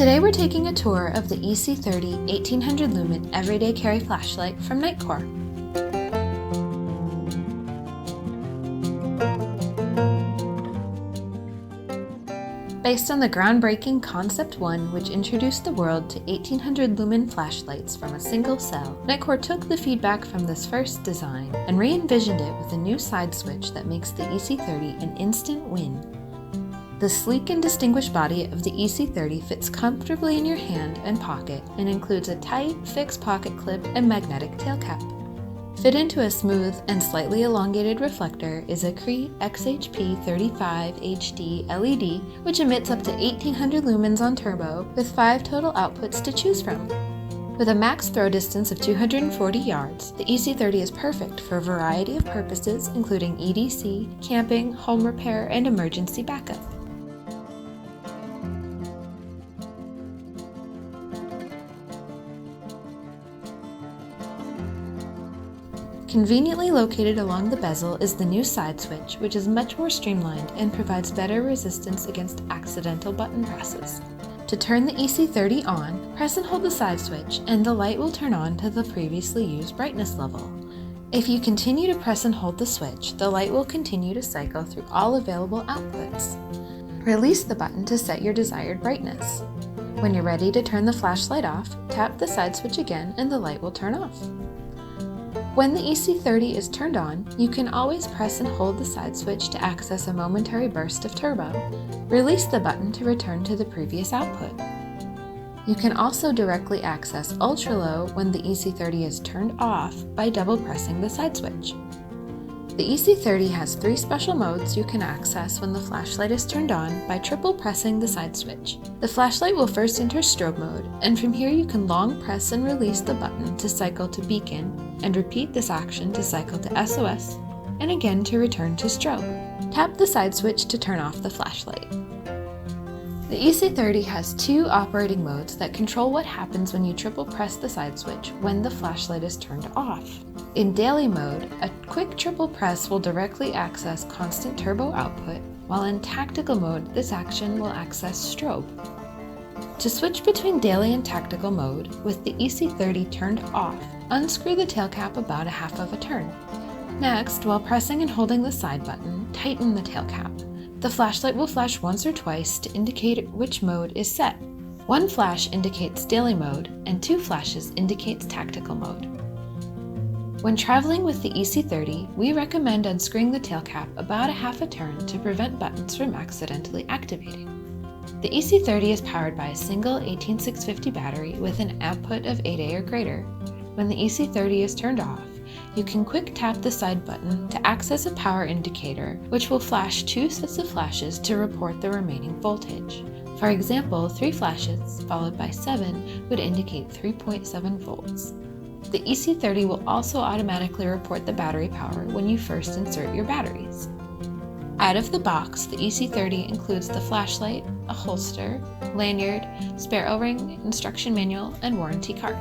Today we're taking a tour of the EC30 1800 lumen everyday carry flashlight from NITECORE. Based on the groundbreaking Concept 1, which introduced the world to 1800 lumen flashlights from a single cell, NITECORE took the feedback from this first design and re-envisioned it with a new side switch that makes the EC30 an instant win. The sleek and distinguished body of the EC30 fits comfortably in your hand and pocket and includes a tight, fixed pocket clip and magnetic tail cap. Fit into a smooth and slightly elongated reflector is a CREE XHP35 HD LED, which emits up to 1800 lumens on turbo with 5 total outputs to choose from. With a max throw distance of 240 yards, the EC30 is perfect for a variety of purposes including EDC, camping, home repair, and emergency backup. Conveniently located along the bezel is the new side switch, which is much more streamlined and provides better resistance against accidental button presses. To turn the EC30 on, press and hold the side switch and the light will turn on to the previously used brightness level. If you continue to press and hold the switch, the light will continue to cycle through all available outputs. Release the button to set your desired brightness. When you're ready to turn the flashlight off, tap the side switch again and the light will turn off. When the EC30 is turned on, you can always press and hold the side switch to access a momentary burst of turbo. Release the button to return to the previous output. You can also directly access ultra-low when the EC30 is turned off by double pressing the side switch. The EC30 has 3 special modes you can access when the flashlight is turned on by triple pressing the side switch. The flashlight will first enter strobe mode, and from here you can long press and release the button to cycle to beacon, and repeat this action to cycle to SOS, and again to return to strobe. Tap the side switch to turn off the flashlight. The EC30 has 2 operating modes that control what happens when you triple press the side switch when the flashlight is turned off. In daily mode, a quick triple press will directly access constant turbo output, while in tactical mode, this action will access strobe. To switch between daily and tactical mode, with the EC30 turned off, unscrew the tail cap about a half of a turn. Next, while pressing and holding the side button, tighten the tail cap. The flashlight will flash once or twice to indicate which mode is set. 1 flash indicates daily mode, and 2 flashes indicates tactical mode. When traveling with the EC30, we recommend unscrewing the tail cap about a half a turn to prevent buttons from accidentally activating. The EC30 is powered by a single 18650 battery with an output of 8A or greater. When the EC30 is turned off, you can quick tap the side button to access a power indicator, which will flash 2 sets of flashes to report the remaining voltage. For example, 3 flashes followed by 7 would indicate 3.7 volts. The EC30 will also automatically report the battery power when you first insert your batteries. Out of the box, the EC30 includes the flashlight, a holster, lanyard, spare O-ring, instruction manual, and warranty card.